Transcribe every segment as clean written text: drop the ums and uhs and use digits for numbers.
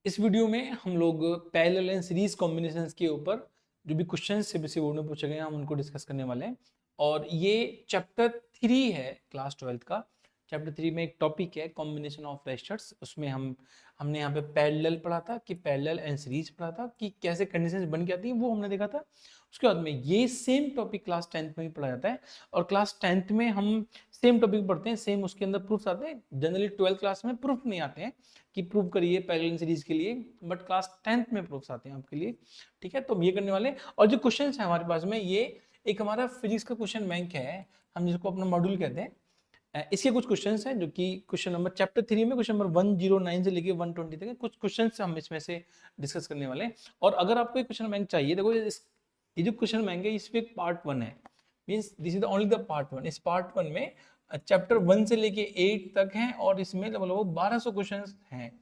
इस वीडियो में हम लोग पैरेलल एंड सीरीज कॉम्बिनेशंस के ऊपर जो भी क्वेश्चन सीबीएसई बोर्ड में पूछे गए हैं हम उनको डिस्कस करने वाले हैं। और ये चैप्टर 3 है क्लास 12 का। चैप्टर 3 में एक टॉपिक है कॉम्बिनेशन ऑफ रेजिस्टर्स। उसमें हमने यहाँ पे पैरेलल पढ़ा था कि पैरेलल एंड सीरीज पढ़ा था कि कैसे कंडीशंस बन के आती हैं, वो हमने देखा था। उसके बाद में ये सेम टॉपिक क्लास 10th में भी पढ़ा जाता है और क्लास 10th में हम सेम टॉपिक पढ़ते हैं, सेम उसके अंदर प्रूफ्स आते हैं। जनरली 12th क्लास में प्रूफ नहीं आते हैं कि प्रूव करिए पैरेलल सीरीज के लिए, बट क्लास 10th में प्रूफ्स आते हैं आपके लिए। ठीक है, तो हम ये करने वाले हैं। और जो क्वेश्चन है हमारे पास में, ये एक हमारा फिजिक्स का क्वेश्चन बैंक है, हम जिसको अपना मॉड्यूल कहते हैं। इसके कुछ क्वेश्चंस हैं जो कि क्वेश्चन नंबर चैप्टर 3 में क्वेश्चन नंबर 109 से लेके 120 तक कुछ क्वेश्चंस हम इसमें से डिस्कस करने वाले हैं। और अगर आपको एक क्वेश्चन बैंक चाहिए, देखो ये जो क्वेश्चन बैंक है इसमें एक पार्ट 1 है, means this is the only the part 1। इस पार्ट 1 में चैप्टर 1 से लेके 8 तक है और इसमें लगभग 1200 क्वेश्चंस हैं।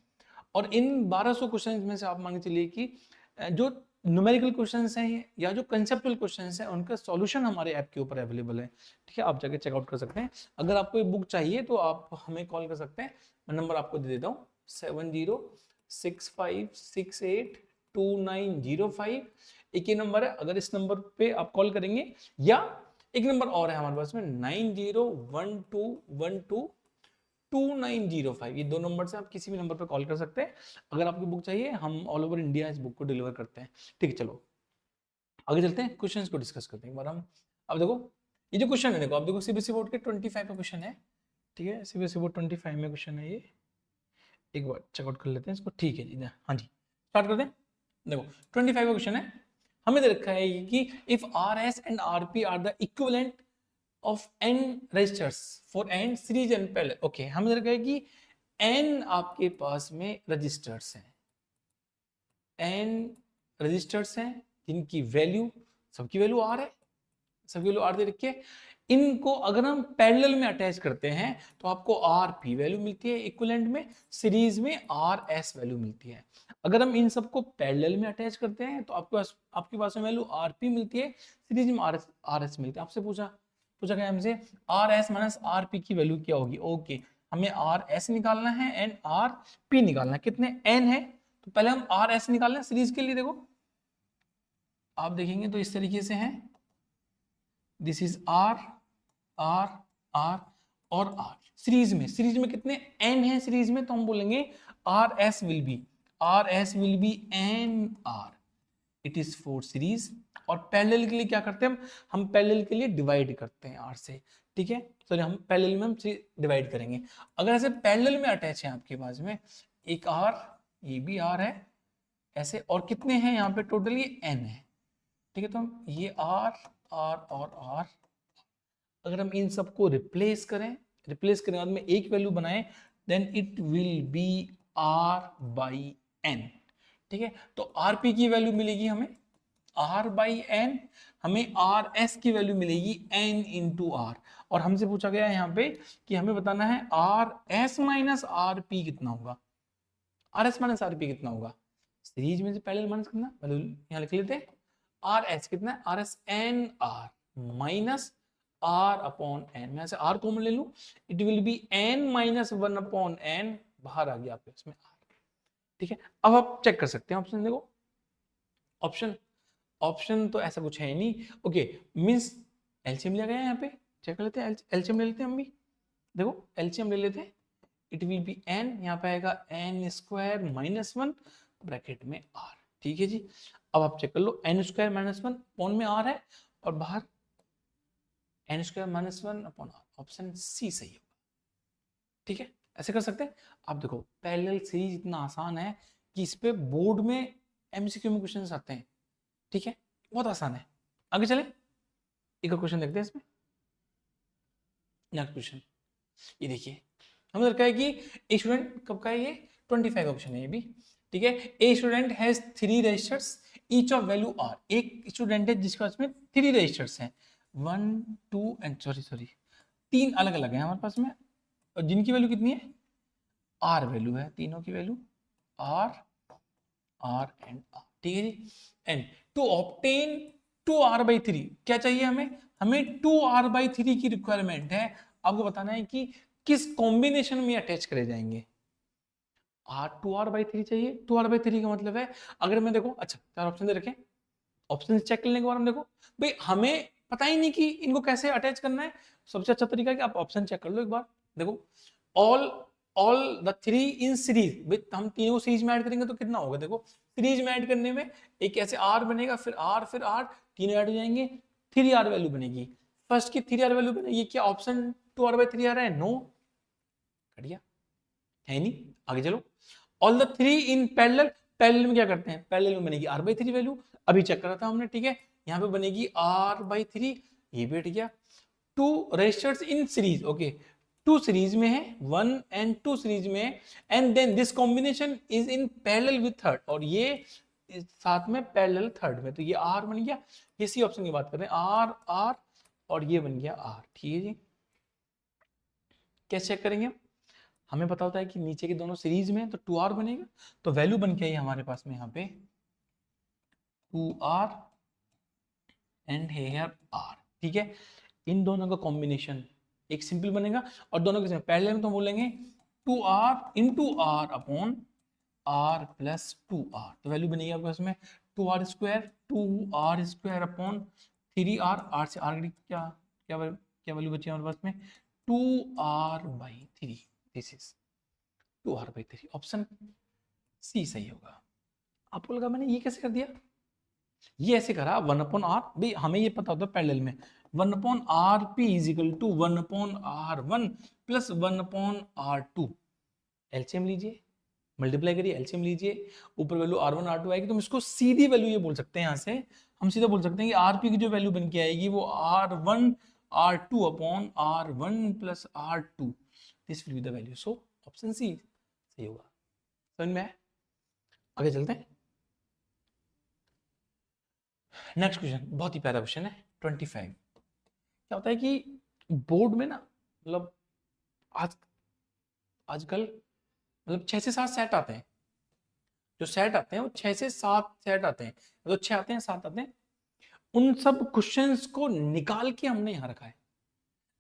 और इन 1200 क्वेश्चंस में से आप मान के चलिए कि जो न्यूमेरिकल क्वेश्चंस हैं या जो कंसेप्चुअल क्वेश्चंस हैं उनका सॉल्यूशन हमारे ऐप के ऊपर अवेलेबल है। ठीक है, आप जाके चेकआउट कर सकते हैं। अगर आपको ये बुक चाहिए तो आप हमें कॉल कर सकते हैं। मैं नंबर आपको दे देता हूँ 7065682905। एक ही नंबर है, अगर इस नंबर पे आप कॉल करेंगे, या एक नंबर और है हमारे पास में 9012122905। ये दो नंबर से आप किसी भी नंबर पर कॉल कर सकते हैं। अगर आपको बुक चाहिए, हम ऑल ओवर इंडिया इस बुक को डिलीवर करते हैं। ठीक है, चलो आगे चलते हैं, क्वेश्चंस को डिस्कस करते हैं एक बार हम। अब देखो ये जो क्वेश्चन है, देखो आप देखो सीबीएसई बोर्ड के 25 का क्वेश्चन है। ठीक है, सीबीएसई बोर्ड 25 में क्वेश्चन है ये। एक बार चेकआउट कर लेते हैं इसको। ठीक है जी, हाँ जी, स्टार्ट करते हैं। देखो 25 का क्वेश्चन है, हमें दे रखा है कि if R S and R P R the equivalent of n resistors for n series and parallel. Okay, हमें दे रखा है कि n आपके पास में रजिस्टर्स हैं, n रजिस्टर्स हैं जिनकी वैल्यू, सबकी वैल्यू r है, सबकी वैल्यू r दे रखी है। इनको अगर हम पैरेलल में अटैच करते हैं तो आपको आर पी वैल्यू मिलती है इक्विवेलेंट में, सीरीज में आर एस वैल्यू मिलती है। अगर हम इन सबको पैरेलल में अटैच करते हैं तो आपके पास में वैल्यू आर पी मिलती है, सीरीज में आर एस मिलती है। आपसे पूछा पूछा गया हमसे R S minus are P की वैल्यू क्या होगी। ओके, हमें आर एस निकालना है एंड आर पी निकालना है। कितने एन है, तो पहले हम आर एस निकालना है सीरीज के लिए। देखो आप देखेंगे तो इस तरीके से है, this is R R R और आर। सीरीज में कितने एन है सीरीज में, तो हम बोलेंगे R S will be n R, it is for series. और पैरेलल के लिए क्या करते हैं हम पैरेलल के लिए डिवाइड करते हैं आर से। ठीक है, सॉरी हम पैरेलल में हम डिवाइड करेंगे। अगर ऐसे पैरेलल में अटैच है आपके पास में एक आर, ये भी आर है ऐसे, और कितने हैं यहाँ पे टोटल, ये एन है। ठीक है, तो हम ये आर आर और आर, अगर हम इन सबको रिप्लेस करने बाद में एक वैल्यू बनाएं, then it will be R by n. ठीक है, तो आर पी की वैल्यू मिलेगी हमें आर बाई एन, हमें आर एस की वैल्यू मिलेगी एन इंटू आर। और हमसे पूछा गया है यहाँ पे कि हमें बताना है R S minus R P कितना होगा। R S minus R P कितना होगा, सीरीज में से पैरेलल माइनस करना, वैल्यू यहाँ लिख लेते हैं। आर एस कितना है, R S n R minus R upon n, मैं से आर कॉमन ले लूं, it will be n minus 1 upon n, बाहर आ गया आपके इसमें आर। ठीक है, अब आप चेक कर सकते हैं ऑप्शन। देखो ऑप्शन ऑप्शन तो ऐसा कुछ है नहीं। ओके, मींस एलसीएम लिया गया है यहाँ पे, चेक कर लेते हैं, एलसीएम ले लेते हैं हम भी। देखो एलसीएम ले लेते हैं, इट विल बी एन, यहाँ पे आएगा एन स्क्वायर माइनस 1 ब्रैकेट में आर। ठीक है जी, अब आप चेक कर लो, एन स्क्वायर माइनस 1 अपॉन में आर है और बाहर n square minus 1 upon R, option C सही होगा। ठीक है, ऐसे कर सकते हैं। आप देखो पैरेलल सीरीज इतना आसान है कि इस पे बोर्ड में एमसीक्यू में क्वेश्चन आते हैं। ठीक है, बहुत आसान है। आगे चले, एक और क्वेश्चन देखते हैं इसमें। नेक्स्ट क्वेश्चन ये देखिए, हमें लगता है कि ए स्टूडेंट कब का है ये, 25 का क्वेश्चन है ये भी। ठीक है, a student has 3 resistors each of value R. एक स्टूडेंट है जिसके पास में 3 रजिस्टर्स हैं, 1 2 एंड सॉरी 3 अलग अलग है हमारे पास में, और जिनकी वैल्यू कितनी है, आर वैल्यू है, तीनों की value R R and R. ठीक है जी, एंड टू ऑब्टेन 2r/3 क्या चाहिए हमें 2r/3 की रिक्वायरमेंट है। आपको बताना है कि किस कॉम्बिनेशन में अटैच करे जाएंगे। 2r/3 चाहिए। 2r/3 का मतलब है, अगर मैं देखो, अच्छा 4 ऑप्शन दे रखे, ऑप्शन चेक करने के बाद हम देखो भाई हमें पता ही नहीं कि इनको कैसे अटैच करना है। सबसे अच्छा तरीका है कि आप ऑप्शन चेक कर लो एक बार। देखो all all the 3 in series, भाई हम तीनों को सीरीज में ऐड करेंगे तो कितना होगा, देखो सीरीज में ऐड करने में एक ऐसे r बनेगा, फिर r, तीनों ऐड हो जाएंगे, 3r वैल्यू बनेगी। फर्स्ट की 3r वैल्यू बनेगी, क्या ऑप्शन 2r/3 आ रहा है? नो, बढ़िया है नहीं। आगे चलो, all the 3 in parallel, parallel में क्या करते हैं, पैरेलल में बनेगी r/3 वैल्यू, अभी चेक करा था हमने, ठीक है। यहाँ पे बनेगी r/3, ये बैठ गया। 2 resistors in series, okay 2 series में है, 1 and 2 सीरीज में है, and then this combination is in parallel with third, और ये साथ में पैरेलल थर्ड में, तो ये r बन गया। ये सी ऑप्शन की बात कर रहे हैं, r और ये बन गया r, ठीक है जी। कैसे चेक करेंगे, हमें पता होता है कि नीचे के दोनों सीरीज में, तो 2r बनेगा, तो वैल्यू बन के आई हमारे पास में यहाँ पे 2r एंड हेयर r, ठीक है। इन दोनों का कॉम्बिनेशन एक सिंपल बनेगा, और दोनों के पहले में तो बोलेंगे 2r into r upon r plus 2r, तो वैल्यू बनेगी आपके पास में 2r² अपॉन 3r, r से r क्या क्या क्या वैल्यू बची हमारे पास में 2r/3, this is 2r/3, option C सही होगा। आपको लगा मैंने ये कैसे कर दिया, ये ऐसे करा 1/r, भाई हमें ये पता होता है पैरेलल में 1/rp is equal to 1/r1 plus 1/r2, LCM लीजिए, मल्टीप्लाई करिए, एलसीएम लीजिए, ऊपर वैल्यू r1 r2 आएगी, तो हम इसको सीधी वैल्यू ये बोल सकते हैं, यहाँ से हम सीधा बोल सकते हैं कि rp की जो वैल्यू बन के आएगी वो r1 r2 upon r1 plus r2, this will be the value, so option C सही होगा। समझ में आया? आगे चलते हैं, नेक्स्ट क्वेश्चन बहुत ही प्यारा क्वेश्चन है 25। क्या होता है कि बोर्ड में ना, मतलब आजकल मतलब 6 से 7 सेट आते हैं, जो सेट आते हैं वो 6 से 7 सेट आते हैं, तो 6 आते हैं 7 आते हैं, उन सब क्वेश्चंस को निकाल के हमने यहाँ रखा है।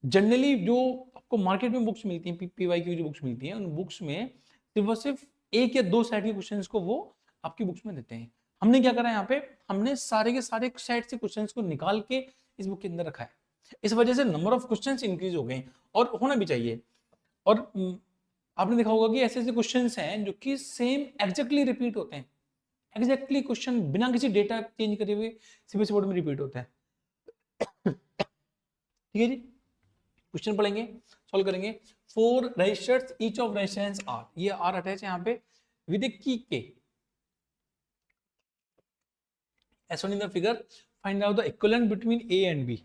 जनरली जो आपको मार्केट में बुक्स मिलती हैं, पीवाई की जो बुक्स मिलती हैं, उन बुक्स में सिर्फ 1 या 2 सेट के क्वेश्चंस को वो आपकी बुक्स में देते हैं। हमने क्या करा है यहाँ पे, हमने सारे के सारे सेट से क्वेश्चंस को निकाल के इस बुक के अंदर रखा है। इस वजह से नंबर ऑफ क्वेश्चंस इंक्रीज हो गए, और होना भी चाहिए। और आपने देखा होगा कि ऐसे ऐसे क्वेश्चंस हैं जो कि सेम एग्जैक्टली रिपीट होते हैं, एग्जैक्टली क्वेश्चन बिना किसी डेटा चेंज करे हुए सीबीएसई बोर्ड में रिपीट होता है। ठीक है जी, क्वेश्चन पढ़ेंगे, सॉल्व करेंगे। 4 resistors, each of resistance R, ये आर अटैच है यहाँ पे विद ए की के, as shown in the figure find out the equivalent between a and b।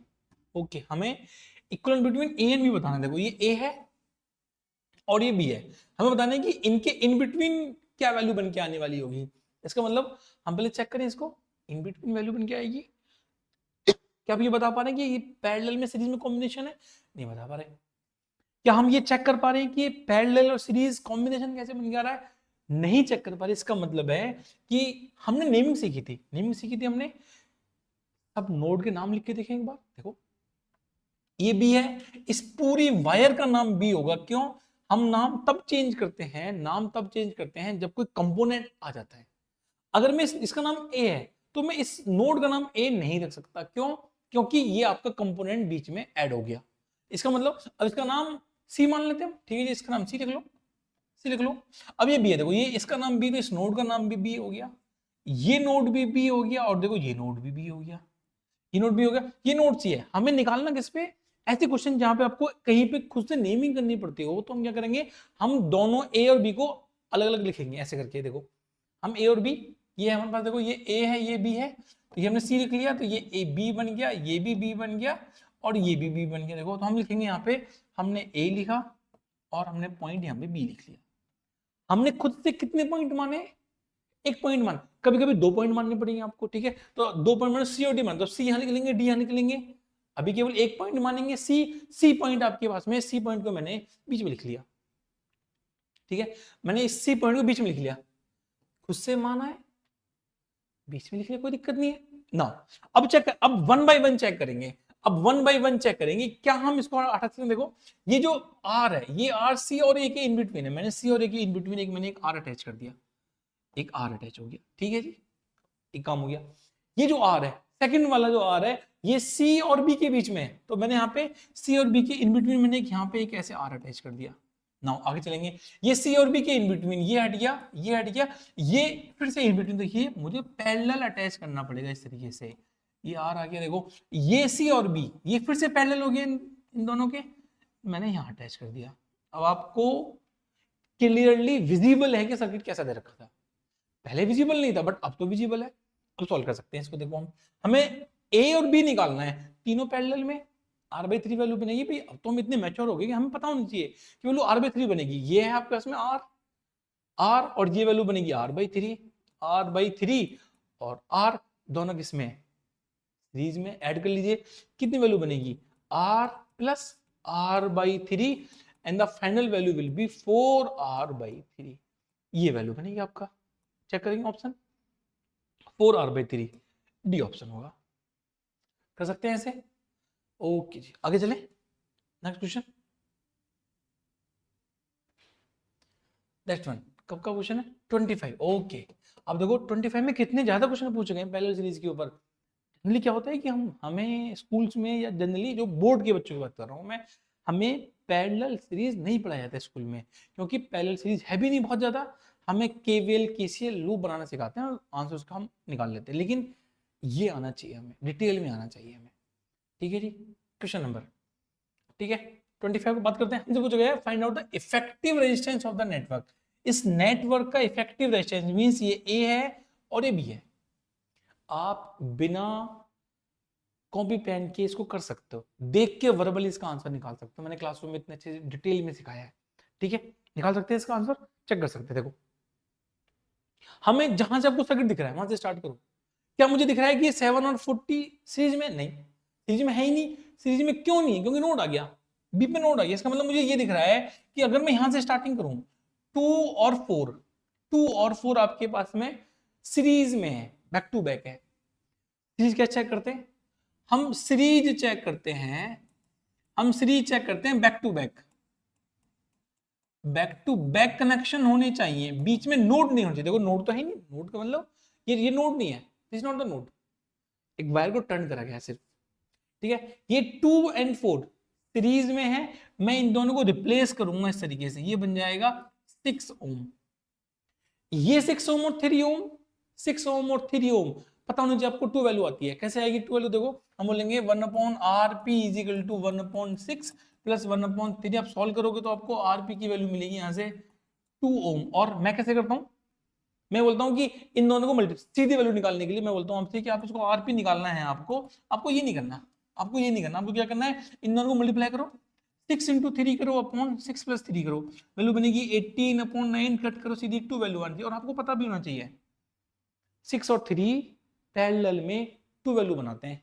Okay हमें equivalent between A and B बताना है। देखो ये ए है और ये बी है, हमें बताना है कि इनके इन बिटवीन क्या वैल्यू बन के आने वाली होगी। इसका मतलब हम पहले चेक करें इसको, इन बिटवीन वैल्यू बन के आएगी। क्या आप ये बता पा रहे हैं कि ये पैरेलल में सीरीज में कॉम्बिनेशन है? नहीं बता पा रहे। क्या हम ये चेक कर पा रहे हैं कि पैरेलल और सीरीज कॉम्बिनेशन कैसे बन के आ रहा है? नहीं चेक कर पा रहे। इसका मतलब है कि हमने नेमिंग सीखी थी हमने। अब नोड के नाम लिख के देखें एक बार, देखो ये बी है, इस पूरी वायर का नाम बी होगा। क्यों? हम नाम तब चेंज करते हैं जब कोई कंपोनेंट आ जाता है। अगर मैं इसका नाम ए है तो मैं इस नोड का नाम ए नहीं रख सकता। क्यों? क्योंकि ये आपका कंपोनेंट बीच में ऐड हो गया। इसका मतलब अब इसका नाम सी मान लेते हैं, ठीक है जी, इसका नाम सी लिख लो, सी लिख लो। अब ये बी है, देखो ये इसका नाम बी, तो इस नोड का नाम भी बी हो गया, ये नोड भी बी हो गया, और देखो ये नोड भी बी हो गया, ये नोड बी हो गया, ये नोड सी है। हमें निकालना किस पे? ऐसे क्वेश्चन जहां पे आपको कहीं पे खुद से नेमिंग करनी पड़ती हो, तो हम क्या करेंगे, हम दोनों ए और बी को अलग अलग लिखेंगे ऐसे करके। देखो हम ए और बी, ये हमारे पास देखो ये ए है ये बी है, तो ये हमने सी लिख लिया, तो ये ए बी बन गया, ये भी बी बन गया, और ये भी बी बन गया। देखो तो हम लिखेंगे यहाँ पे, हमने ए लिखा और हमने पॉइंट यहाँ पे बी लिख लिया। हमने खुद से कितने पॉइंट माने? एक पॉइंट मान, कभी कभी 2 पॉइंट मानने पड़ेंगे आपको, ठीक है। तो 2 पॉइंट माने सी और डी मान, तो सी यहाँ लिख लेंगे, डी यहाँ लिख लेंगे। अभी केवल 1 पॉइंट मानेंगे, सी पॉइंट आपके पास में, सी पॉइंट को मैंने बीच में लिख लिया, ठीक है। मैंने इस सी पॉइंट को बीच में लिख लिया, खुद से माना है, बीच में लिख लिया, कोई दिक्कत नहीं है ना। अब चेक, अब 1 बाय 1 चेक करेंगे। अब वन बाय वन चेक करेंगे क्या हम इसको हटा सकते हैं। देखो ये जो आर है ये आर सी और ए के इन बिटवीन है, मैंने सी और ए के इन बिटवीन मैंने एक आर अटैच कर दिया, एक आर अटैच हो गया, ठीक है जी, एक काम हो गया। ये जो आर है सेकंड वाला जो आर है ये सी और बी के बीच में है, तो मैंने यहाँ पे सी और बी के इन बिटवीन मैंने यहाँ पे एक ऐसे आर अटैच कर दिया। नाउ आगे चलेंगे, ये सी और बी के इन बिटवीन ये हट गया, ये हट गया, ये फिर से इन बिटवीन, तो ये मुझे पैरेलल अटैच करना पड़ेगा इस तरीके से। ये आर आ गया, देखो ये सी और बी ये फिर से पैरेलल हो गए इन दोनों के, मैंने यहाँ अटैच कर दिया। अब आपको क्लियरली विजिबल है कि सर्किट कैसा दे रखा था, पहले विजिबल नहीं था बट अब तो विजिबल है। अब सॉल्व कर सकते हैं इसको। देखो हमें ए और बी निकालना है, तीनों पैरेलल में r/3 वैल्यू बनेगी भाई। अब तो हम इतने मैच्योर हो गए कि हमें पता होना चाहिए कि वैल्यू r/3 बनेगी। ये है आपके पास में r और ये वैल्यू बनेगी r/3 और r दोनों किसमें सीरीज में, ऐड कर लीजिए, कितनी वैल्यू बनेगी r plus r/3 and the final value will B 4r/3। ये वैल्यू बनेगी आपका, चेक करेंगे ऑप्शन 4r/3, डी ऑप्शन होगा। कर सकते हैं ऐसे, ओके जी आगे चले नेक्स्ट क्वेश्चन। नेक्स्ट वन कब का क्वेश्चन है 25, ओके। अब देखो 25 में कितने ज्यादा क्वेश्चन पूछे गए पैरेलल सीरीज के ऊपर। जनरली क्या होता है कि हमें स्कूल्स में या जनरली जो बोर्ड के बच्चों की बात कर रहा हूँ मैं, हमें पैरेलल सीरीज नहीं पढ़ाया जाता स्कूल में, क्योंकि पैरेलल सीरीज है भी नहीं बहुत ज्यादा। हमें केवीएल केसीएल लूप बनाना सिखाते हैं और आंसर उसका हम निकाल लेते हैं, लेकिन ये आना चाहिए हमें, डिटेल में आना चाहिए हमें, ठीक है जी। क्वेश्चन नंबर, ठीक है 25 को बात करते हैं। हमसे पूछा गया find out the effective resistance of the network. इस नेटवर्क का इफेक्टिव रेजिस्टेंस मींस ये ए है और ये बी है। आप बिना कॉपी पेन के इसको कर सकते हो, देख के वर्बली इसका आंसर निकाल सकते हो। मैंने क्लासरूम में इतने अच्छे डिटेल में सिखाया है, ठीक है निकाल सकते हैं इसका आंसर, चेक कर सकते हैं। देखो हमें जहां से आपको सर्किट दिख रहा है वहां से स्टार्ट करो। क्या मुझे दिख रहा है कि ये 7 और 40 सीरीज में, नहीं सीरीज में है ही नहीं। सीरीज में क्यों नहीं है, क्योंकि नोड आ गया, बी पे नोड आ गया। इसका मतलब मुझे ये दिख रहा है कि अगर मैं यहां से स्टार्टिंग करूं 2 और 4 आपके पास में सीरीज में है, बैक टू बैक है। सीरीज क्या चेक करते हैं हम, सीरीज चेक करते हैं, हम सीरीज चेक करते हैं back to back. Back to back connection होने चाहिए, बीच में नोड नहीं होना चाहिए। देखो नोड तो है नहीं, नोड का मतलब ये नोड नहीं है, दिस नॉट द नोड। एक वायर को टर्न करा गया सिर्फ, ठीक है। ये 2 और 4 सीरीज में है, मैं इन दोनों को रिप्लेस करूंगा इस तरीके से, ये बन जाएगा 6 ओम। ये 6 ओम और 3 ओम, 6 ओम और 3 ओम पता होना चाहिए आपको। 2 वैल्यू आती है, कैसे आएगी 2 वैल्यू, देखो हम बोलेंगे 1/rp = 1/6 प्लस 1/3। आप सॉल्व करोगे तो आपको rp की वैल्यू मिलेगी यहां से 2 ओम। और मैं कैसे करता हूं, मैं बोलता हूं कि इन दोनों को सीधी वैल्यू निकालने के लिए मैं बोलता हूं आपसे कि आप इसको आरपी निकालना है। आपको ये नहीं करना, आपको ये नहीं करना, आपको क्या करना है, इन दोनों को मल्टीप्लाई करो, 6 × 3 करो अपॉन 6 + 3 करो, वैल्यू बनेगी 18/9, कट करो सीधी 2 वैल्यू आती है। और आपको पता भी होना चाहिए 6 और 3 पैरेलल में 2 वैल्यू बनाते हैं।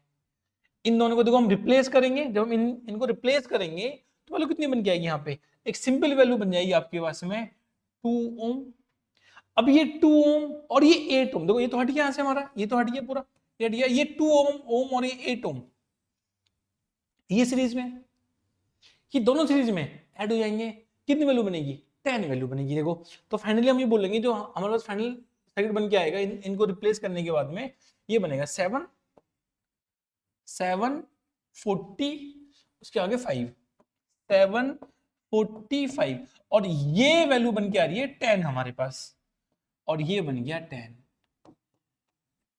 इन दोनों को देखो हम रिप्लेस करेंगे, जब हम इनको रिप्लेस करेंगे तो वैल्यू कितनी बन जाएगी, यहाँ पे एक सिंपल वैल्यू बन जाएगी आपके पास में 2 ओम। अब ये 2 ओम और ये 8 ओम, देखो ये तो हट गया यहां से हमारा, ये तो हट गया पूरा, ये हट गया। ये 2 ओम और ये 8 ओम ये सीरीज में, ये दोनों सीरीज में ऐड हो जाएंगे, कितनी वैल्यू बनेगी 10 वैल्यू बनेगी। देखो तो फाइनली हम ये बोलेंगे जो हमारे पास फाइनल सर्किट बन के आएगा, इनको रिप्लेस करने के बाद में ये बनेगा 7 40, उसके आगे 5, 745 और ये वैल्यू बन के आ रही है 10 हमारे पास, और ये बन गया 10।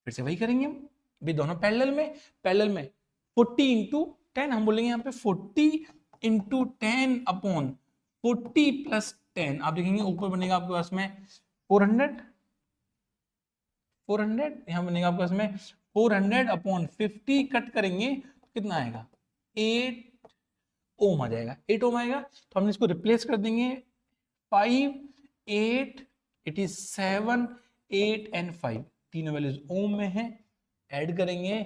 फिर से वही करेंगे हम भी, दोनों पैरेलल में 40 × 10 हम बोलेंगे यहाँ पे 40 × 10 अपॉन 40 + 10। आप देखेंगे ऊपर बनेगा आपके पास में 400 यहाँ बनेगा आपके पास में 400 अपॉन 50, कट करेंगे तो कितना आएगा 8 ओम आ जाएगा, 8 ओम आएगा। तो हम इसको रिप्लेस कर देंगे 5 8, इट इज 7 8 एंड 5, तीनों वैल्यूज ओम में है, ऐड करेंगे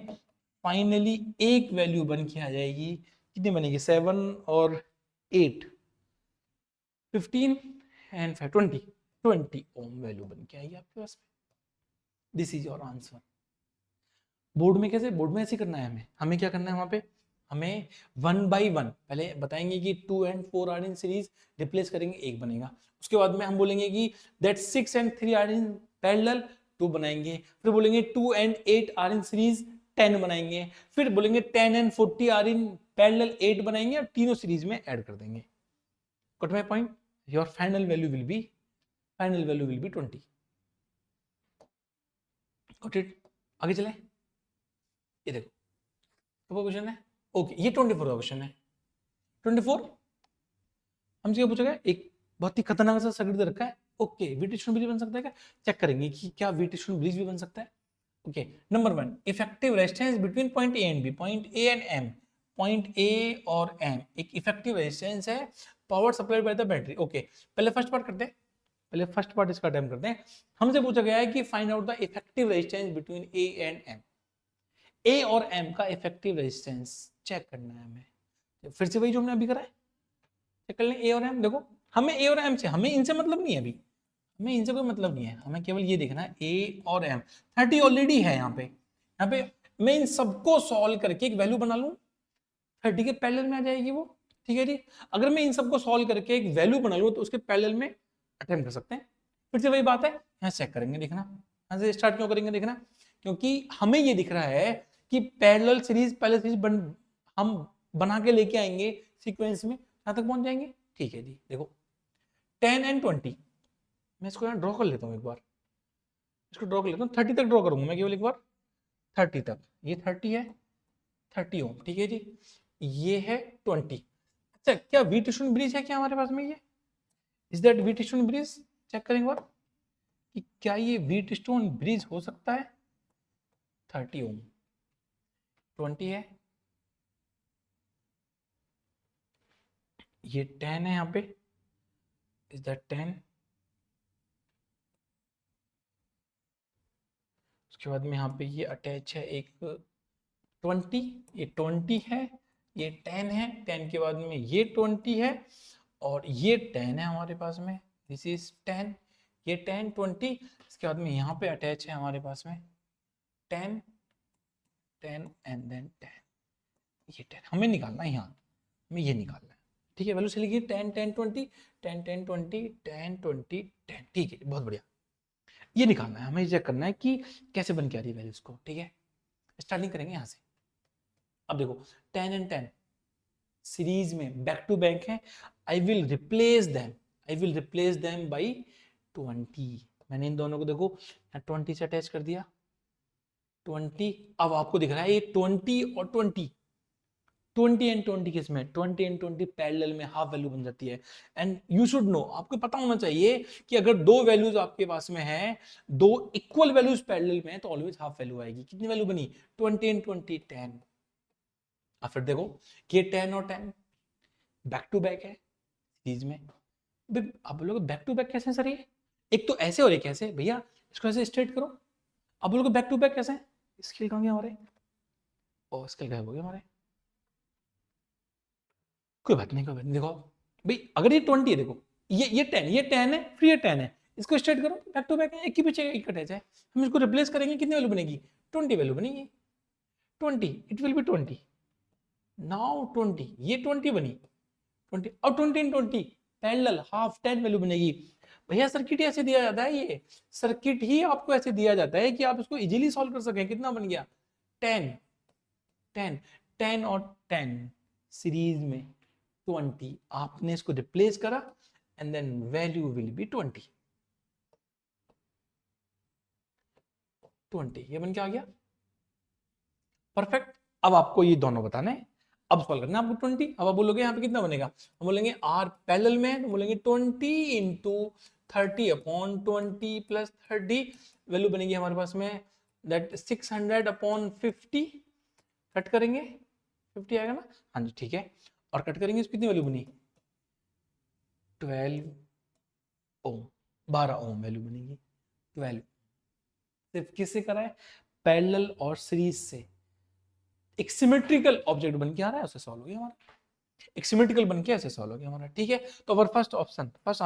फाइनली एक वैल्यू बन के आ जाएगी, कितनी बनेगी 7 और 8 15 एंड 5 20 ओम वैल्यू बन के आएगी आपके पास। This is your answer. Board में कैसे, बोर्ड में ऐसे करना है हमें क्या करना है वहां पे, हमें 1/1 पहले बताएंगे कि 2 and 4 are in series, replace करेंगे 1 बनेगा। उसके बाद में हम बोलेंगे कि that 6 and 3 are in parallel, 2 बनाएंगे। फिर बोलेंगे 2 and 8 आर इन सीरीज, 10 बनाएंगे। फिर बोलेंगे 10 and 40 आर इन पैरेलल, 8 बनाएंगे और तीनों सीरीज में ऐड कर देंगे। Got my point? Your final value will be 20। Got it? आगे चले, ये देखो तो क्वेश्चन है, ओके ये 24 का क्वेश्चन है। 24 हमसे क्या पूछा गया, एक बहुत ही खतरनाक सा सर्किट दे रखा है। ओके वीट-स्टोन ब्रिज बन सकता है क्या? चेक करेंगे कि क्या वीट-स्टोन ब्रिज भी बन सकता है। Okay number 1, effective resistance between point A and B, point A and M, point A और एम एक इफेक्टिव रेजिस्टेंस है power supplied by the battery. Okay पहले फर्स्ट पार्ट करते हैं, पहले फर्स्ट पार्ट इसका अटेम्प्ट करते हैं। हमसे पूछा गया है कि find out the effective resistance between A and M. A और एम का इफेक्टिव रेजिस्टेंस चेक करना है हमें। फिर से वही जो हमने अभी करा है, चेक कर लें ए और एम। देखो हमें ए और एम से, हमें इनसे मतलब नहीं है अभी, हमें इनसे कोई मतलब नहीं है, हमें केवल ये देखना है ए और एम। 30 ऑलरेडी है यहाँ पे मैं इन सबको सॉल्व करके एक वैल्यू बना लूं, 30 के पैरेलल में आ जाएगी वो। ठीक है जी, अगर मैं इन सबको सॉल्व करके एक वैल्यू बना लूं तो उसके पैरेलल में अटेम्प्ट कर सकते हैं। फिर से वही बात है, यहाँ चेक करेंगे, देखना यहाँ से स्टार्ट क्यों करेंगे, देखना क्योंकि हमें ये दिख रहा है कि पैरेलल सीरीज हम बना के लेके आएंगे सीक्वेंस में, यहां तक पहुंच जाएंगे। ठीक है जी, देखो 10 and 20, मैं इसको यहाँ ड्रॉ कर लेता हूँ एक बार, इसको ड्रॉ कर लेता हूँ, 30 तक ड्रॉ करूंगा मैं केवल एक बार, 30 तक, ये 30 है, 30 ओम। ठीक है जी, ये है 20। अच्छा क्या वीट-स्टोन ब्रिज है क्या हमारे पास में, ये is that wheatstone bridge? Check करें एक बार कि क्या ये वीट-स्टोन ब्रिज हो सकता है। 30 ओम, 20 है, ये 10 है यहाँ पे, इज दैट 10? उसके बाद में यहाँ पे ये अटैच है एक 20, ये 20 है, ये 10 है, 10 के बाद में ये 20 है और ये 10 है हमारे पास में, दिस इज 10, ये 10 20। इसके बाद में यहाँ पे अटैच है हमारे पास में 10 10 एंड देन 10, ये 10 हमें निकालना है, यहाँ हमें ये निकालना है। ठीक है, वैल्यू से लिखिए 10 10 20 10 10 20 10 20 10। ठीक है, बहुत बढ़िया, ये निकालना है हमें, चेक करना है कि कैसे बन के आ रही है वैल्यूज को। ठीक है, स्टार्टिंग करेंगे यहाँ से। अब देखो 10 एंड 10 सीरीज में बैक टू बैक है, I will replace them by 20। मैंने इन दोनों को देखो 20 से अटैच कर दिया, 20। अब आपको दिख रहा है ये 20 और 20 एंड 20 किस में, 20 एंड 20 पैरेलल में हाफ वैल्यू बन जाती है। एंड यू शुड नो, आपको पता होना चाहिए कि अगर दो वैल्यूज आपके पास में है, दो इक्वल वैल्यूज पैरेलल में है तो ऑलवेज हाफ वैल्यू आएगी। कितनी वैल्यू बनी, 20 एंड 20 10। अब फिर देखो कि 10 और 10 बैक टू बैक है सीरीज में। आप बोलोगे बैक टू बैक कैसे सर, ये एक तो ऐसे और एक ऐसे, भैया इसको ऐसे स्ट्रेट करो। अब बोलोगे बैक टू बैक कैसे, स्केल कहाँ गया हमारे, ओ स्केल गायब हो गया हमारे, कोई बात नहीं, कोई बात नहीं। देखो भाई अगर ये 20 है, देखो ये 10 है, फिर ये 10 है, इसको स्ट्रेट करो, बैक टू बैक है, एक ही पीछे एक अटैच है। हम इसको रिप्लेस करेंगे, कितनी वैल्यू बनेगी, 20 वैल्यू बनेगी, 20, इट विल बी 20 नाउ, 20 ये 20 बनी, 20 और 20 इन 20 पैरेलल हाफ 10 वैल्यू बनेगी। भैया सर्किट ही ऐसे दिया जाता है, ये सर्किट ही आपको ऐसे दिया जाता है कि आप इसको इजीली सॉल्व कर सकें। कितना बन गया, 10 10 10 और 10 सीरीज में 20, आपने इसको रिप्लेस करा and then value will be 20 20, ये बन के आ गया, परफेक्ट। अब आपको ये दोनों बताने, अब सॉल्व करना है आपको 20। अब आप बोलोगे यहाँ पे कितना बनेगा, हम बोलेंगे आर पैरेलल में है तो बोलेंगे 20 इंटू 30 अपॉन 20 प्लस 30, वैल्यू बनेगी हमारे पास में दैट 600 अपॉन 50। कट करेंगे 50 आएगा ना, हाँ जी ठीक है, और कट करेंगे इसकी कितनी वैल्यू बनी, 12 ओम, 12 ओम वैल्यू बनेगी, 12। सिर्फ किससे करा है, पैरेलल और सीरीज से। एक सिमेट्रिकल ऑब्जेक्ट बन के आ रहा है, उससे सॉल्व हो गया हमारा, एक सिमेट्रिकल बन के ऐसे सॉल्व हो गया हमारा। ठीक है, तो our first option, first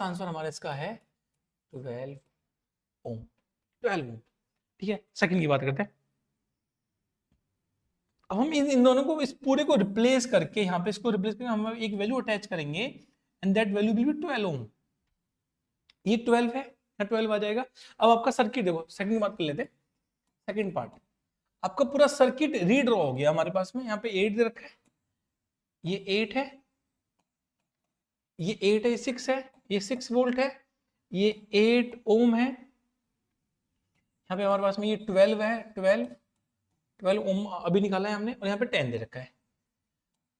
answer हमारा इसका है 12 ओम, 12 ओम। ठीक है, सेकंड की बात करते हैं। अब हम इन दोनों को, इस पूरे को रिप्लेस करके, यहाँ पे इसको रिप्लेस करके हम एक वैल्यू अटैच करेंगे and that value will B 12 ओम। ये 12 है, यहाँ 12 आ जाएगा। अब आपका सर्किट देखो, सेकंड बात कर लेते हैं, सेकंड पार्ट। आपका पूरा सर्किट रीड्रॉ हो गया हमारे पास में, यहाँ पे 8 दे रखा है, ये 8 है, ये 8 है, ये 6 है, ये 6 वोल्ट है, ये 8 ओम है, यहाँ पे हमारे पास में ये 12 है, 12 ओम अभी निकाला है हमने, और यहाँ पे 10 दे रखा है,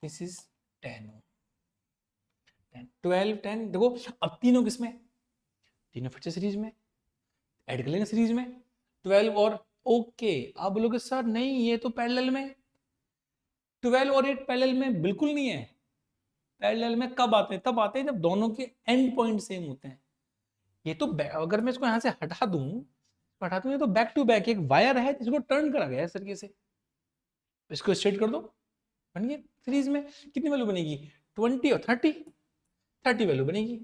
दिस इज 10 ओम, 12 10। देखो अब तीनों किसमें, तीनों फिर से सीरीज में, ऐड कर लेंगे सीरीज में 12 और, ओके आप बोलोगे सर नहीं ये तो पैरेलल में, 12 और 8 पैरेलल में बिल्कुल नहीं है। पैरेलल में कब आते हैं, तब आते हैं जब दोनों के एंड पॉइंट सेम होते हैं। ये तो अगर मैं इसको यहां से हटा दूं ये तो बैक टू बैक एक वायर है जिसको टर्न करा गया है इस तरीके से, इसको स्ट्रेट कर दो, बन गया। सीरीज में कितनी वैल्यू बनेगी, 20 और 30 वैल्यू बनेगी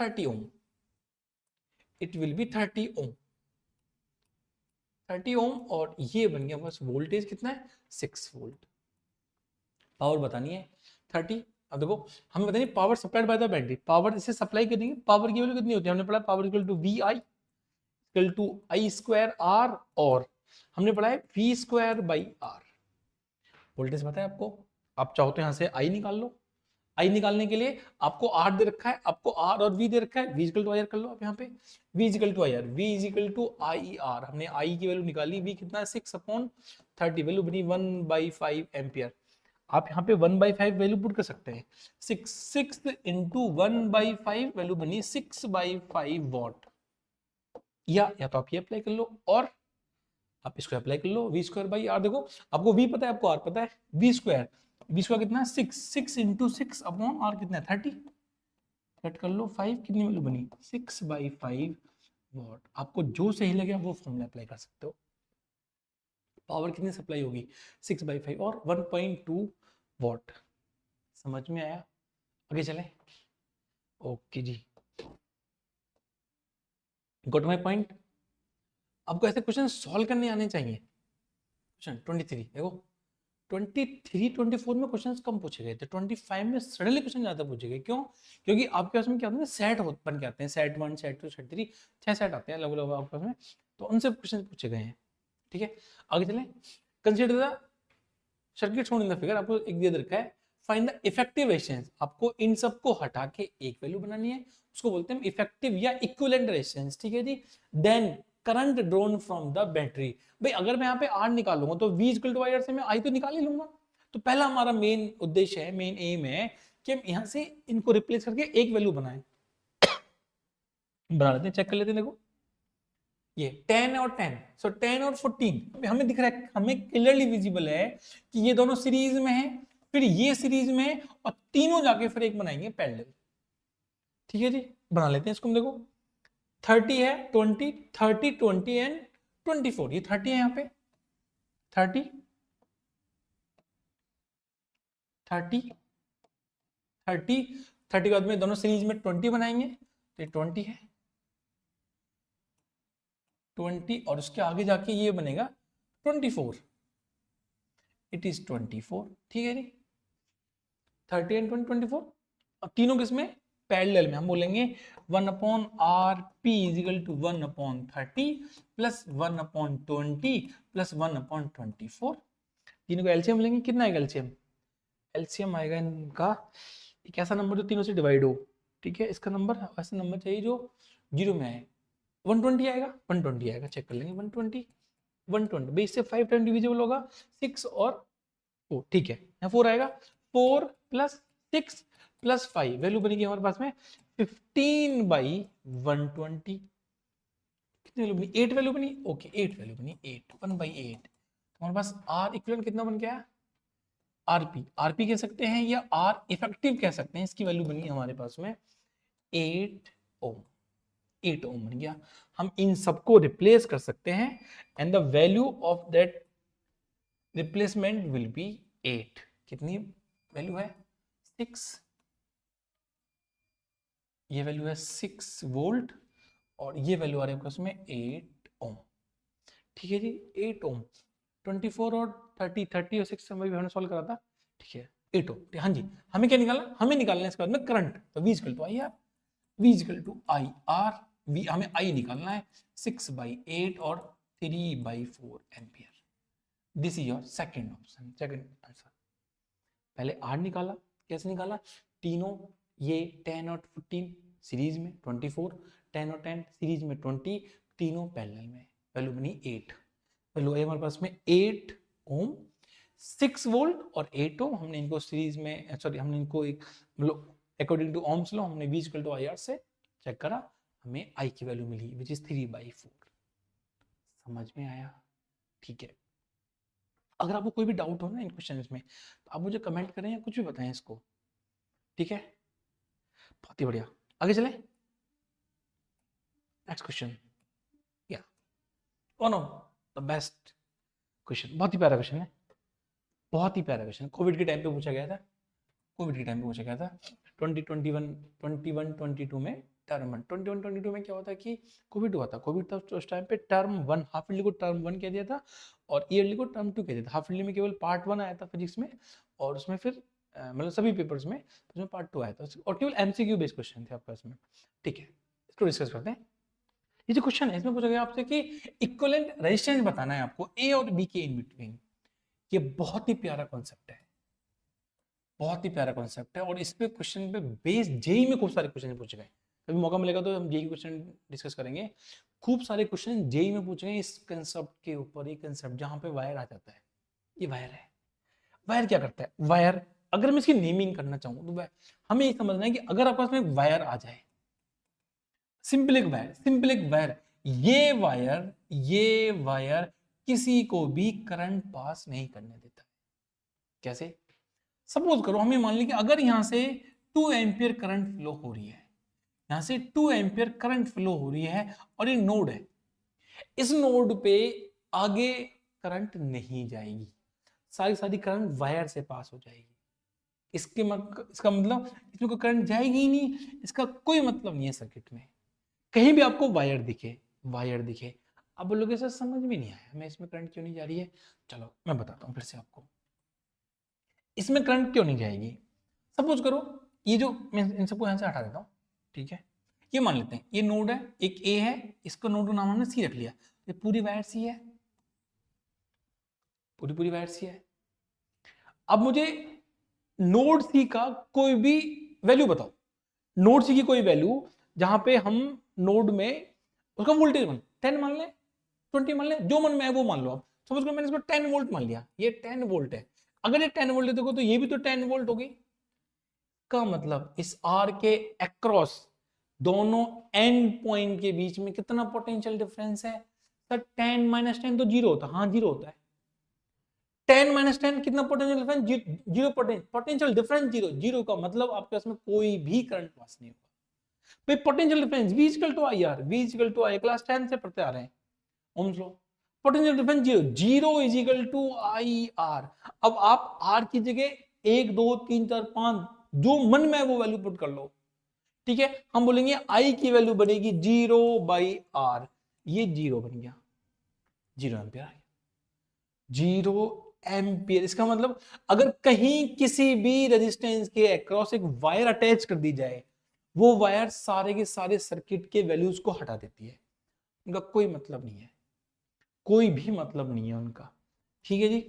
30 ओम, इट विल बी 30 ओम, 30 ओम, और ये बन गया बस वोल्टेज कितना है 6 वोल्ट। पावर बतानी है 30। अब देखो हमें बताइए power supplied by the battery, power इसे सप्लाई करेंगे, पावर की वैल्यू कितनी होती है, हमने पढ़ा power equal to V I equal to I square R, और हमने पढ़ा है V square by R. Voltage पता है आपको, आप चाहो तो यहां से आई निकाल लो, आई निकालने के लिए आपको आर दे रखा है, आपको आर और वी दे रखा है, V equal to I R कर लो आप यहाँ पे, V equal to I R, V equal to I R, हमने आई की वैल्यू निकाली, वी कितना है 6/30, वैल्यू बनी 1/5 एम्पियर। आप यहाँ पे 1/5 वैल्यू पुट कर सकते हैं, 6 इंटू 1/5 वैल्यू बनी 6/5 वॉट, या तो आप ये अप्लाई कर लो, और आप इसको अप्लाई कर लो वी स्क्वायर बाई आर। देखो आपको वी पता है, आपको आर पता है, वी स्क्वायर कितना है 6 इंटू 6 अपॉन आर कितना है 30, कट कर लो 5, कितनी वैल्यू बनी 6/5 वॉट। आपको जो सही लगे वो फॉर्मूला अप्लाई कर सकते हो। पावर कितनी सप्लाई होगी 6/5 और 1.2 वॉट। समझ में आया, आगे चले, ओके जी, गॉट माय पॉइंट। आपको ऐसे क्वेश्चन सॉल्व करने आने चाहिए। क्वेश्चन 23 देखो, 23 24 में क्वेश्चंस कम पूछे गए थे, 25 में सडनली क्वेश्चन ज्यादा पूछे गए, क्यों, क्योंकि आपके पास में क्या होता है सेट बन के आते हैं, सेट 1 सेट 2 सेट 3, 6 सेट आते हैं अलग अलग आपके पास में, तो उनसे क्वेश्चन पूछे गए हैं। ठीक है आगे चलें, consider the circuit shown in the figure, आपको एक दे रखा है, फाइंड द इफेक्टिव रेजिस्टेंस, आपको इन सबको हटा के एक वैल्यू बनानी है, उसको बोलते हैं इफेक्टिव या इक्विवेलेंट रेजिस्टेंस। ठीक है जी, then current drawn from the battery. भाई अगर मैं यहाँ पे आर निकालूंगा तो V equal to I R से मैं आई तो निकाल ही लूंगा। तो पहला हमारा मेन उद्देश्य है, मेन एम है कि हम यहाँ से इनको रिप्लेस करके एक वैल्यू बनाएं, बना लेते हैं, चेक कर लेते हैं। देखो ये 10 और 10, सो 10 और 14 हमें दिख रहा है, हमें क्लियरली विजिबल है कि ये दोनों सीरीज में है, फिर ये सीरीज में है, और तीनों जाके फिर एक बनाएंगे पैरेलल। ठीक है जी, बना लेते हैं इसको। देखो 30 है, 20 30 20 एंड 24, ये 30 है यहाँ पे, 30 30 30 30 के बाद में दोनों सीरीज में 20 बनाएंगे, तो ये 20 है 20, और उसके आगे जाके ये बनेगा 24, इट इज 24। ठीक है जी, 30 एंड 20 24, अब तीनों किसमें पैरेलल में, हम बोलेंगे 1/RP is equal to 1/30 plus 1/20 plus 1/24। तीनों को एलसीएम लेंगे, कितना आएगा एलसीएम, एलसीएम आएगा इनका एक ऐसा नंबर जो तीनों से डिवाइड हो। ठीक है, इसका नंबर ऐसा नंबर चाहिए जो जीरो में आए, 120 आएगा, 120 आएगा, चेक कर लेंगे 120 120 भाई, इससे 5 टाइम डिविजिबल होगा 6 और 4। ठीक है, यहाँ 4 आएगा, 4 प्लस 6 प्लस 5 वैल्यू बनेगी हमारे पास में 15/120। कितनी वैल्यू बनी, 8 वैल्यू बनी, ओके 8 वैल्यू बनी, 8 1/8। हमारे पास आर इक्विवेलेंट कितना बन गया, आरपी, आरपी कह सकते हैं या आर इफेक्टिव कह सकते हैं, इसकी वैल्यू बनी हमारे पास में 8 ओम, 8 ओम बन गया। हम इन सबको रिप्लेस कर सकते हैं and the value of that replacement will be 8। कितनी वैल्यू है 6, ये वैल्यू है 6 वोल्ट, और ये वैल्यू आ रही है उसमें 8 ओम। ठीक है जी, 8 ओम, 24 और 30 और 6 में भी हमने सॉल्व करा था, ठीक है 8 हो। हाँ जी, हमें क्या निकालना, हमें निकालना है इसके बाद में करंट, तो V equal to I R, V equal to I R, V हमें I निकालना है 6/8 और 3/4 ampere. This is your second option, second answer. पहले R निकाला, कैसे निकाला, तीनों ये 10 और 15 सीरीज में, 24 10 और 10 सीरीज में 20, तीनों पैरेलल में, वैल्यू बनी 8, वैल्यू आई हमारे पास में 8 ओम, 6 वोल्ट और 8 ओम। हमने इनको सीरीज में, सॉरी हमने इनको एक मतलब अकॉर्डिंग टू ओम्स लॉ हमने V equal to I R से चेक करा, हमें I की वैल्यू मिली विच इज 3/4। समझ में आया, ठीक है। अगर आपको कोई भी डाउट हो ना इन क्वेश्चंस में तो आप मुझे कमेंट करें या कुछ भी बताएं इसको, ठीक है। बहुत ही बढ़िया, आगे चले नेक्स्ट क्वेश्चन। या one of the best question, बहुत ही प्यारा क्वेश्चन है, बहुत ही प्यारा क्वेश्चन। कोविड के टाइम पे पूछा गया था, कोविड के टाइम पे पूछा गया था 2021-22 में टर्म 21-22 में क्या होता है कि कोविड हुआ था, कोविड था उस टाइम पे टर्म 1 हाफ ईयरली को टर्म 1 कह दिया था और ईयरली को टर्म 2 कह दिया था। हाफ ईयरली में केवल पार्ट 1 आया था फिजिक्स में और उसमें फिर मतलब सभी पेपर्स में उसमें पार्ट 2 आया था और केवल एमसीक्यू बेस्ड क्वेश्चन थे आपका इसमें, ठीक है। इसको डिस्कस करते हैं। ये जो क्वेश्चन है इसमें पूछा गया आपसे कि इक्विवेलेंट रेजिस्टेंस बताना है आपको ए और बी के इन बिटवीन। ये बहुत ही प्यारा कॉन्सेप्ट है, बहुत ही प्यारा कॉन्सेप्ट है और इस पे क्वेश्चन पे बेस जेई में खूब सारे क्वेश्चन पूछे गए। कभी मौका मिलेगा तो हम जेई क्वेश्चन डिस्कस करेंगे। खूब सारे क्वेश्चन जेई में पूछे गए इस कंसेप्ट के ऊपर, एक कंसेप्ट जहां पे वायर आ जाता है। ये वायर है, वायर क्या करता है, वायर अगर मैं इसकी नेमिंग करना चाहूँ तो हमें ये समझना है कि अगर आपके पास में वायर आ जाए, सिंपल एक वायर, सिंपल एक वायर, ये वायर किसी को भी करंट पास नहीं करने देता। कैसे, सपोज करो हमें मान लीजिए कि अगर यहां से 2 एम्पियर करंट फ्लो हो रही है, यहां से 2 एम्पियर करंट फ्लो हो रही है और ये नोड है, इस नोड पे आगे करंट नहीं जाएगी, सारी सारी करंट वायर से पास हो जाएगी। इसका मतलब इसमें कोई करंट जाएगी ही नहीं, इसका कोई मतलब नहीं है सर्किट में। कहीं भी आपको वायर दिखे, वायर दिखे, अब बोलोगे सर समझ में नहीं आया हमें इसमें करंट क्यों नहीं जा रही है। चलो मैं बताता हूं फिर से आपको, इसमें करंट क्यों नहीं जाएगी। सपोज करो ये जो, मैं इन सबको यहां से हटा देता हूं, ठीक है। ये मान लेते हैं ये नोड है, एक ए है, इसको नोड नाम हमने सी रख लिया, ये पूरी वायर सी है, पूरी पूरी वायर सी है। अब मुझे नोड सी का कोई भी वैल्यू बताओ, नोड सी की कोई वैल्यू जहां पे हम नोड में उसका वोल्टेज 10 मान लें, 20 मान लें, जो मन में है वो मान लो। आप सपोज करो मैंने इसको 10 वोल्ट मान लिया, ये 10 वोल्ट है। अगर ये 10 वोल्ट है देखो तो ये भी तो 10 वोल्ट होगी, का मतलब इस आर के अक्रॉस दोनों एंड पॉइंट के बीच में कितना पोटेंशियल डिफरेंस है। सर 10 - 10 तो जीरो होता है, हाँ जीरो होता है। 10 - 10 कितना potential difference, zero potential difference zero, zero का मतलब आपके पास में कोई भी करंट पास नहीं होगा। भाई potential difference V equal to I R, V equal to I, class 10 से पढ़ते आ रहे हैं Ohm's law. Potential difference zero, zero is equal to I R. अब आप आर की जगह 1 2 3 4 5 जो मन में है वो वैल्यू पुट कर लो, ठीक है। हम बोलेंगे आई की वैल्यू बनेगी 0/R, ये जीरो बन गया, 0 एम्पियर, 0 एम्पियर। इसका मतलब अगर कहीं किसी भी रेजिस्टेंस के अक्रॉस एक वायर अटैच कर दी जाए, वो वायर सारे के सारे सर्किट के वैल्यूज को हटा देती है, उनका कोई मतलब नहीं है, कोई भी मतलब नहीं है उनका, ठीक है जी।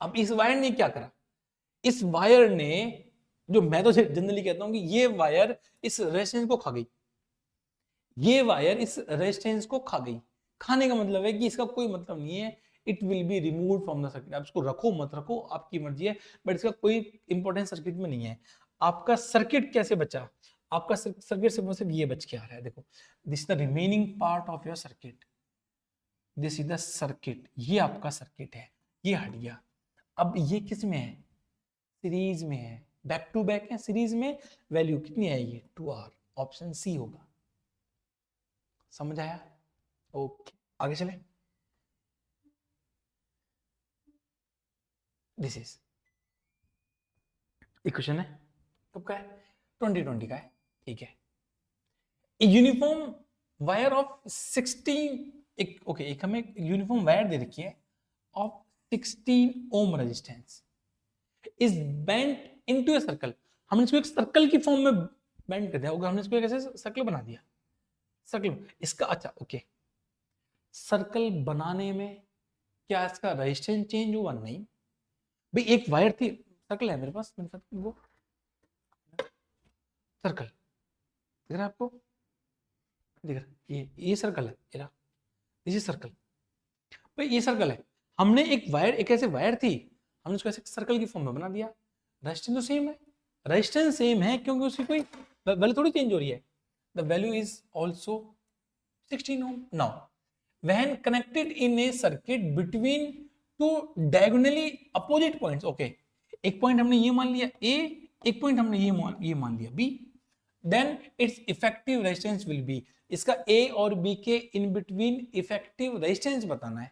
अब इस वायर ने क्या करा, इस वायर ने, जो मैं तो जनरली कहता हूं कि ये वायर इस रेजिस्टेंस को खा गई, ये वायर इस रेजिस्टेंस को खा गई। खाने का मतलब है कि इसका कोई मतलब नहीं है, it will be remove from the circuit. आप इसको रखो मत रखो आपकी मर्जी है, बट इसका कोई इंपॉर्टेंस सर्किट में नहीं है। आपका सर्किट कैसे बचा, आपका सर्किट सिर्फ ये बच के आ रहा है, देखो this is the remaining part of your circuit, this is the circuit, ये आपका सर्किट है, ये हट गया। अब ये किस में है, सीरीज में है, बैक टू बैक है सीरीज में, वैल्यू कितनी आएगी 2R, ऑप्शन सी होगा। समझ आया, ओके आगे चले। दिस इज इक्वेशन है, कब का है 2020 का है, ठीक है। यूनिफॉर्म वायर ऑफ 16 एक हमें यूनिफॉर्म वायर दे रखी है of 16 ohm resistance is bent into a circle. हमने इसको एक सर्कल की फॉर्म में बेंड कर दिया होगा, हमने इसको एक ऐसे सर्कल बना दिया, सर्कल इसका। अच्छा ओके, सर्कल बनाने में क्या इसका रेजिस्टेंस चेंज हुआ? नहीं भाई, एक वायर थी, सर्कल है मेरे पास, वो सर्कल दिख रहा है आपको? दिख रहा है? ये सर्कल है, दिस इज सर्कल। भाई ये सर्कल है, हमने एक वायर, एक ऐसे वायर थी, हमने उसको ऐसे सर्कल की फॉर्म में बना दिया। रेजिस्टेंस तो सेम है, रेजिस्टेंस सेम है क्योंकि उसकी कोई वैल्यू थोड़ी चेंज हो रही है। The value is also 16 ohm. Now, when connected in a circuit between two diagonally opposite points, okay, एक पॉइंट हमने ये मान लिया A, एक पॉइंट हमने ये मान लिया B, then its effective resistance will be, इसका A और B के इन बिटवीन इफेक्टिव रेजिस्टेंस बताना है।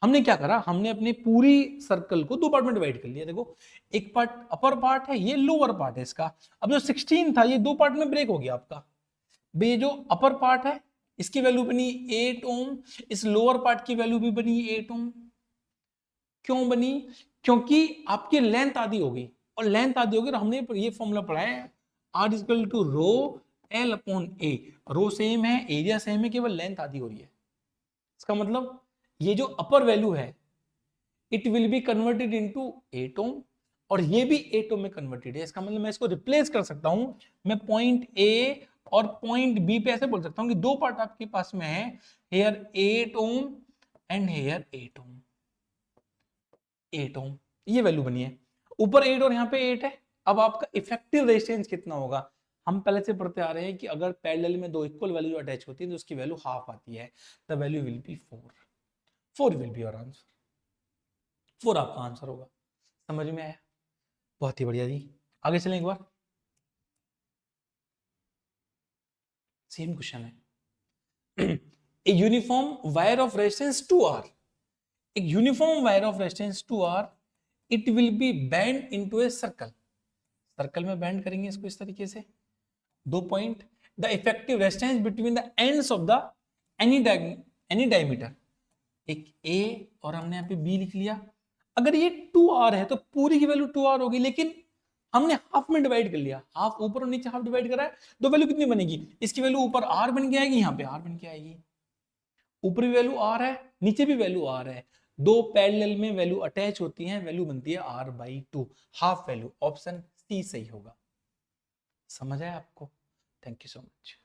हमने क्या करा, हमने अपने पूरी सर्कल को दो पार्ट में डिवाइड कर लिया। देखो, एक पार्ट अपर पार्ट है, ये लोअर पार्ट है इसका। अब जो 16 था ये दो पार्ट में ब्रेक हो गया आपका। ये जो अपर पार्ट है इसकी वैल्यू बनी 8 ओम, इस लोअर पार्ट की वैल्यू भी बनी 8 ओम। क्यों बनी? क्योंकि आपकी लेंथ आधी होगी, और लेंथ आधी होगी, और हमने ये फॉर्मूला पढ़ा है, R equal to rho L upon A। Rho same है, एरिया सेम है, केवल लेंथ आधी हो रही है। इसका मतलब ये जो अपर वैल्यू है it will be converted into 8 ओम, और ये भी 8 ओम में कन्वर्टेड है। इसका मतलब मैं इसको रिप्लेस कर सकता हूं, मैं पॉइंट ए और पॉइंट बी पे ऐसे बोल सकता हूं कि दो पार्ट आपके पास में है, हेयर 8 ओम एंड हेयर 8 ओम। 8 ओम ये वैल्यू बनी है, ऊपर 8 और यहाँ पे 8 है। अब आपका इफेक्टिव रेजिस्टेंस कितना होगा? हम पहले से पढ़ते आ रहे हैं कि अगर पैरेलल में दो इक्वल वैल्यू अटैच होती है तो उसकी वैल्यू हाफ आती है। The value will B 4 will be your answer. 4 आपका आंसर होगा। समझ में आया? बहुत ही बढ़िया जी। आगे चलें एक बार, सेम क्वेश्चन है। A uniform wire of resistance 2R, एक uniform wire of resistance 2R, it will B bend into a circle. Circle में बेंड करेंगे इसको इस तरीके से, दो point, the effective resistance between the ends of the any diameter, एक A और हमने यहाँ पे B लिख लिया। अगर ये 2R है तो पूरी की वैल्यू 2R होगी, लेकिन हमने हाफ में डिवाइड कर लिया, हाफ ऊपर और नीचे हाफ डिवाइड करा है, तो वैल्यू कितनी बनेगी? इसकी वैल्यू ऊपर R बन के आएगी, यहाँ पे R बन के आएगी। ऊपर भी वैल्यू R है, नीचे भी वैल्यू R है, दो पैरेलल में वैल्यू अटैच होती है, वैल्यू बनती है R/2, half value. Option C सही होगा। समझ आया आपको? Thank you so much.